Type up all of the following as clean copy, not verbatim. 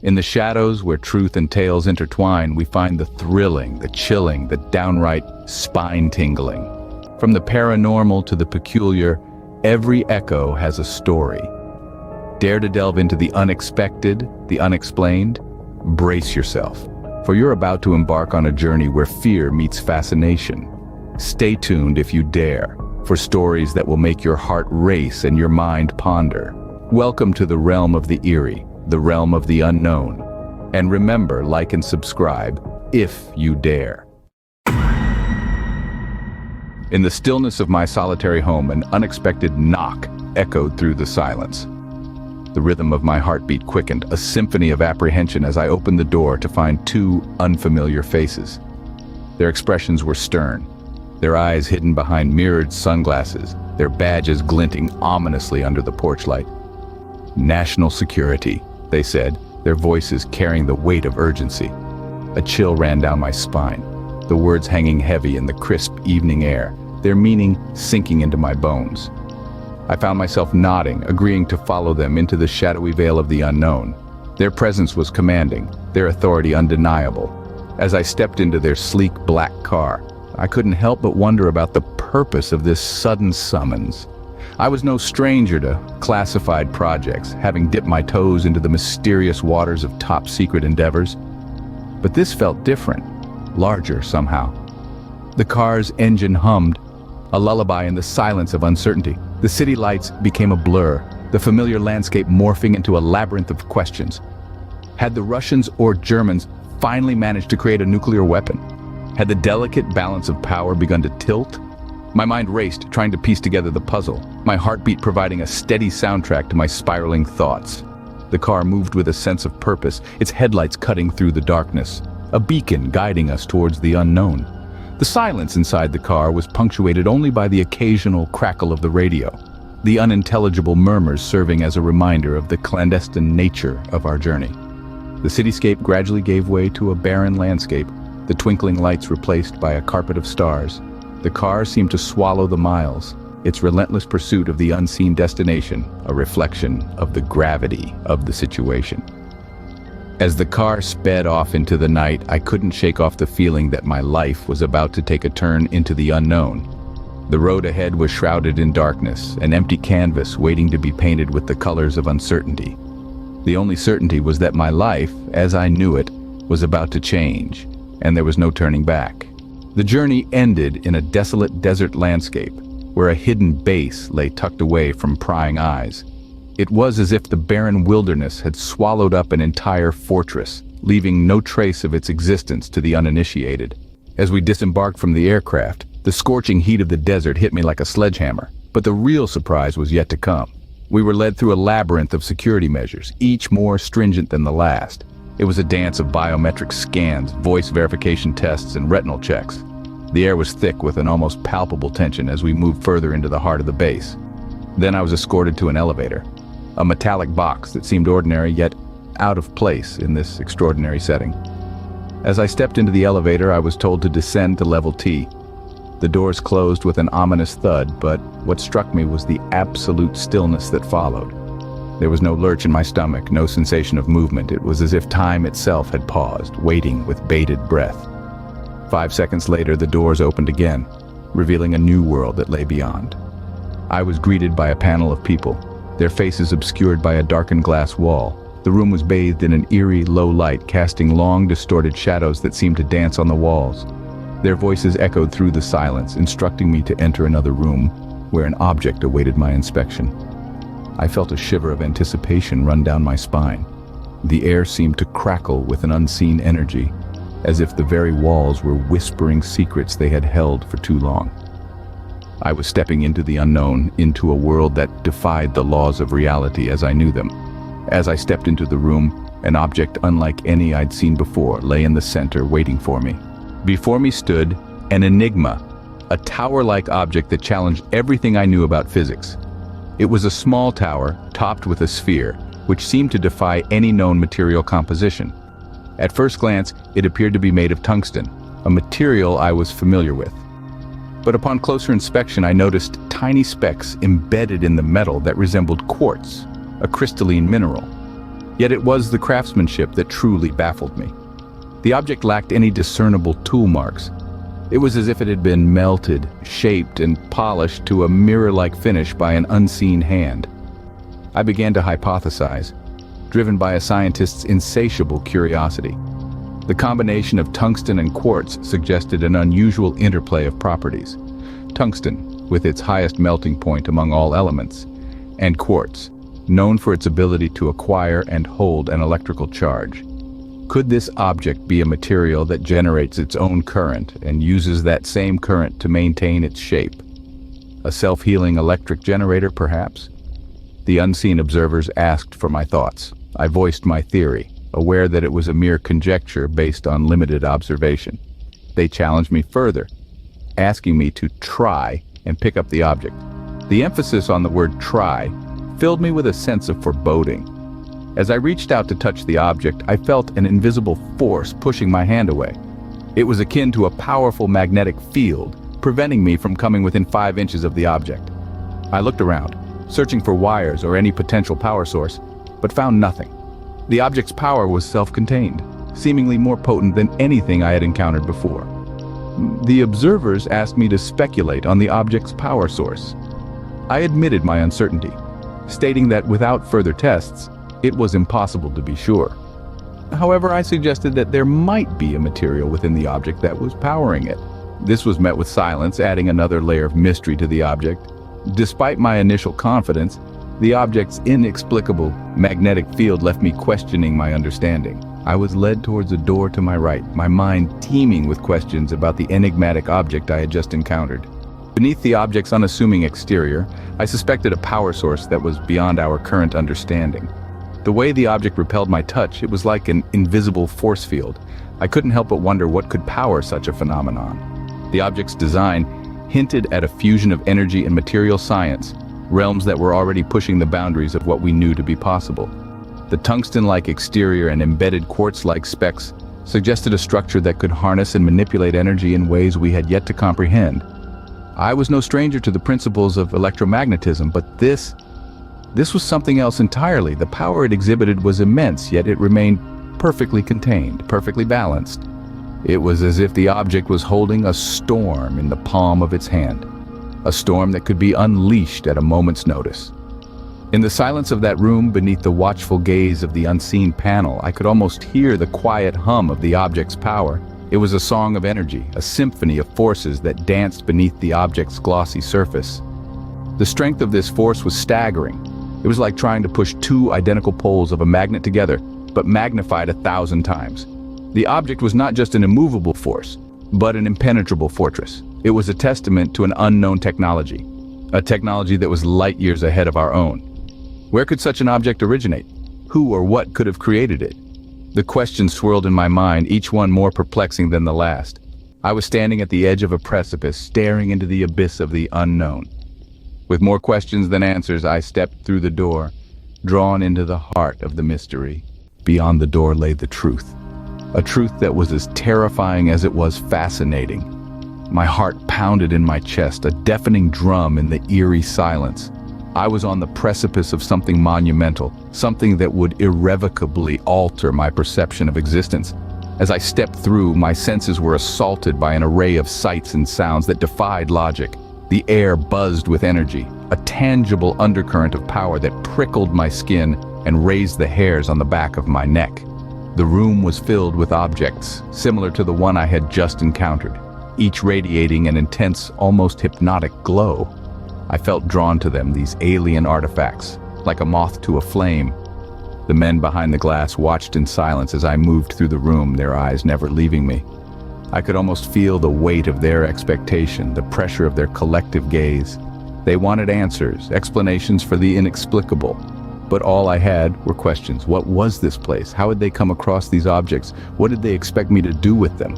In the shadows where truth and tales intertwine, we find the thrilling, the chilling, the downright spine-tingling. From the paranormal to the peculiar, every echo has a story. Dare to delve into the unexpected, the unexplained? Brace yourself, for you're about to embark on a journey where fear meets fascination. Stay tuned if you dare, for stories that will make your heart race and your mind ponder. Welcome to the realm of the eerie, the realm of the unknown. And remember, like and subscribe, if you dare. In the stillness of my solitary home, an unexpected knock echoed through the silence. The rhythm of my heartbeat quickened, a symphony of apprehension as I opened the door to find two unfamiliar faces. Their expressions were stern, their eyes hidden behind mirrored sunglasses, their badges glinting ominously under the porch light. "National security," they said, their voices carrying the weight of urgency. A chill ran down my spine, the words hanging heavy in the crisp evening air, their meaning sinking into my bones. I found myself nodding, agreeing to follow them into the shadowy veil of the unknown. Their presence was commanding, their authority undeniable. As I stepped into their sleek black car, I couldn't help but wonder about the purpose of this sudden summons. I was no stranger to classified projects, having dipped my toes into the mysterious waters of top-secret endeavors. But this felt different, larger somehow. The car's engine hummed, a lullaby in the silence of uncertainty. The city lights became a blur, the familiar landscape morphing into a labyrinth of questions. Had the Russians or Germans finally managed to create a nuclear weapon? Had the delicate balance of power begun to tilt? My mind raced, trying to piece together the puzzle, my heartbeat providing a steady soundtrack to my spiraling thoughts. The car moved with a sense of purpose, its headlights cutting through the darkness, a beacon guiding us towards the unknown. The silence inside the car was punctuated only by the occasional crackle of the radio, the unintelligible murmurs serving as a reminder of the clandestine nature of our journey. The cityscape gradually gave way to a barren landscape, the twinkling lights replaced by a carpet of stars. The car seemed to swallow the miles, its relentless pursuit of the unseen destination, a reflection of the gravity of the situation. As the car sped off into the night, I couldn't shake off the feeling that my life was about to take a turn into the unknown. The road ahead was shrouded in darkness, an empty canvas waiting to be painted with the colors of uncertainty. The only certainty was that my life, as I knew it, was about to change, and there was no turning back. The journey ended in a desolate desert landscape, where a hidden base lay tucked away from prying eyes. It was as if the barren wilderness had swallowed up an entire fortress, leaving no trace of its existence to the uninitiated. As we disembarked from the aircraft, the scorching heat of the desert hit me like a sledgehammer, but the real surprise was yet to come. We were led through a labyrinth of security measures, each more stringent than the last. It was a dance of biometric scans, voice verification tests, and retinal checks. The air was thick with an almost palpable tension as we moved further into the heart of the base. Then I was escorted to an elevator, a metallic box that seemed ordinary yet out of place in this extraordinary setting. As I stepped into the elevator, I was told to descend to level T. The doors closed with an ominous thud, but what struck me was the absolute stillness that followed. There was no lurch in my stomach, no sensation of movement. It was as if time itself had paused, waiting with bated breath. 5 seconds later, the doors opened again, revealing a new world that lay beyond. I was greeted by a panel of people, their faces obscured by a darkened glass wall. The room was bathed in an eerie, low light, casting long, distorted shadows that seemed to dance on the walls. Their voices echoed through the silence, instructing me to enter another room, where an object awaited my inspection. I felt a shiver of anticipation run down my spine. The air seemed to crackle with an unseen energy, as if the very walls were whispering secrets they had held for too long. I was stepping into the unknown, into a world that defied the laws of reality as I knew them. As I stepped into the room, an object unlike any I'd seen before lay in the center, waiting for me. Before me stood an enigma, a tower-like object that challenged everything I knew about physics. It was a small tower, topped with a sphere, which seemed to defy any known material composition. At first glance, it appeared to be made of tungsten, a material I was familiar with. But upon closer inspection, I noticed tiny specks embedded in the metal that resembled quartz, a crystalline mineral. Yet it was the craftsmanship that truly baffled me. The object lacked any discernible tool marks. It was as if it had been melted, shaped, and polished to a mirror-like finish by an unseen hand. I began to hypothesize, driven by a scientist's insatiable curiosity. The combination of tungsten and quartz suggested an unusual interplay of properties. Tungsten, with its highest melting point among all elements, and quartz, known for its ability to acquire and hold an electrical charge. Could this object be a material that generates its own current and uses that same current to maintain its shape? A self-healing electric generator, perhaps? The unseen observers asked for my thoughts. I voiced my theory, aware that it was a mere conjecture based on limited observation. They challenged me further, asking me to try and pick up the object. The emphasis on the word try filled me with a sense of foreboding. As I reached out to touch the object, I felt an invisible force pushing my hand away. It was akin to a powerful magnetic field, preventing me from coming within 5 inches of the object. I looked around, searching for wires or any potential power source, but found nothing. The object's power was self-contained, seemingly more potent than anything I had encountered before. The observers asked me to speculate on the object's power source. I admitted my uncertainty, stating that without further tests, it was impossible to be sure. However, I suggested that there might be a material within the object that was powering it. This was met with silence, adding another layer of mystery to the object. Despite my initial confidence, the object's inexplicable magnetic field left me questioning my understanding. I was led towards a door to my right, my mind teeming with questions about the enigmatic object I had just encountered. Beneath the object's unassuming exterior, I suspected a power source that was beyond our current understanding. The way the object repelled my touch, it was like an invisible force field. I couldn't help but wonder what could power such a phenomenon. The object's design hinted at a fusion of energy and material science, realms that were already pushing the boundaries of what we knew to be possible. The tungsten-like exterior and embedded quartz-like specks suggested a structure that could harness and manipulate energy in ways we had yet to comprehend. I was no stranger to the principles of electromagnetism, but this was something else entirely. The power it exhibited was immense, yet it remained perfectly contained, perfectly balanced. It was as if the object was holding a storm in the palm of its hand, a storm that could be unleashed at a moment's notice. In the silence of that room, beneath the watchful gaze of the unseen panel, I could almost hear the quiet hum of the object's power. It was a song of energy, a symphony of forces that danced beneath the object's glossy surface. The strength of this force was staggering. It was like trying to push 2 identical poles of a magnet together, but magnified 1,000 times. The object was not just an immovable force, but an impenetrable fortress. It was a testament to an unknown technology, a technology that was light years ahead of our own. Where could such an object originate? Who or what could have created it? The questions swirled in my mind, each one more perplexing than the last. I was standing at the edge of a precipice, staring into the abyss of the unknown. With more questions than answers, I stepped through the door, drawn into the heart of the mystery. Beyond the door lay the truth, a truth that was as terrifying as it was fascinating. My heart pounded in my chest, a deafening drum in the eerie silence. I was on the precipice of something monumental, something that would irrevocably alter my perception of existence. As I stepped through, my senses were assaulted by an array of sights and sounds that defied logic. The air buzzed with energy, a tangible undercurrent of power that prickled my skin and raised the hairs on the back of my neck. The room was filled with objects, similar to the one I had just encountered, each radiating an intense, almost hypnotic glow. I felt drawn to them, these alien artifacts, like a moth to a flame. The men behind the glass watched in silence as I moved through the room, their eyes never leaving me. I could almost feel the weight of their expectation, the pressure of their collective gaze. They wanted answers, explanations for the inexplicable. But all I had were questions. What was this place? How had they come across these objects? What did they expect me to do with them?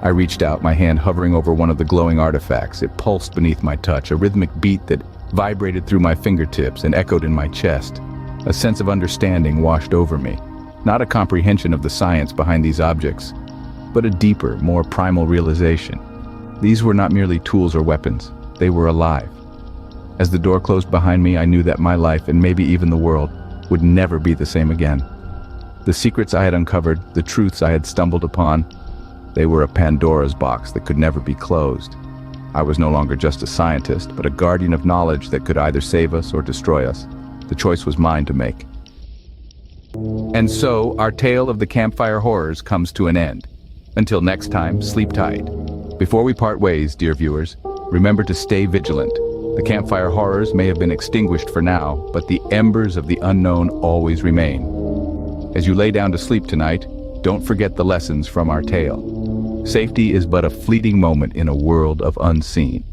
I reached out, my hand hovering over one of the glowing artifacts. It pulsed beneath my touch, a rhythmic beat that vibrated through my fingertips and echoed in my chest. A sense of understanding washed over me. Not a comprehension of the science behind these objects, but a deeper, more primal realization. These were not merely tools or weapons. They were alive. As the door closed behind me, I knew that my life, and maybe even the world, would never be the same again. The secrets I had uncovered, the truths I had stumbled upon, they were a Pandora's box that could never be closed. I was no longer just a scientist, but a guardian of knowledge that could either save us or destroy us. The choice was mine to make. And so, our tale of the Campfire Horrors comes to an end. Until next time, sleep tight. Before we part ways, dear viewers, remember to stay vigilant. The Campfire Horrors may have been extinguished for now, but the embers of the unknown always remain. As you lay down to sleep tonight, don't forget the lessons from our tale. Safety is but a fleeting moment in a world of unseen.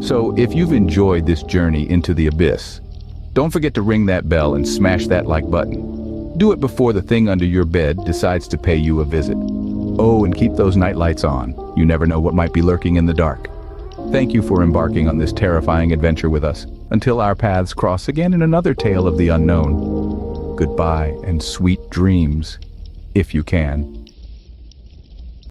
So, if you've enjoyed this journey into the abyss, don't forget to ring that bell and smash that like button. Do it before the thing under your bed decides to pay you a visit. Oh, and keep those night lights on. You never know what might be lurking in the dark. Thank you for embarking on this terrifying adventure with us, until our paths cross again in another tale of the unknown. Goodbye and sweet dreams, if you can.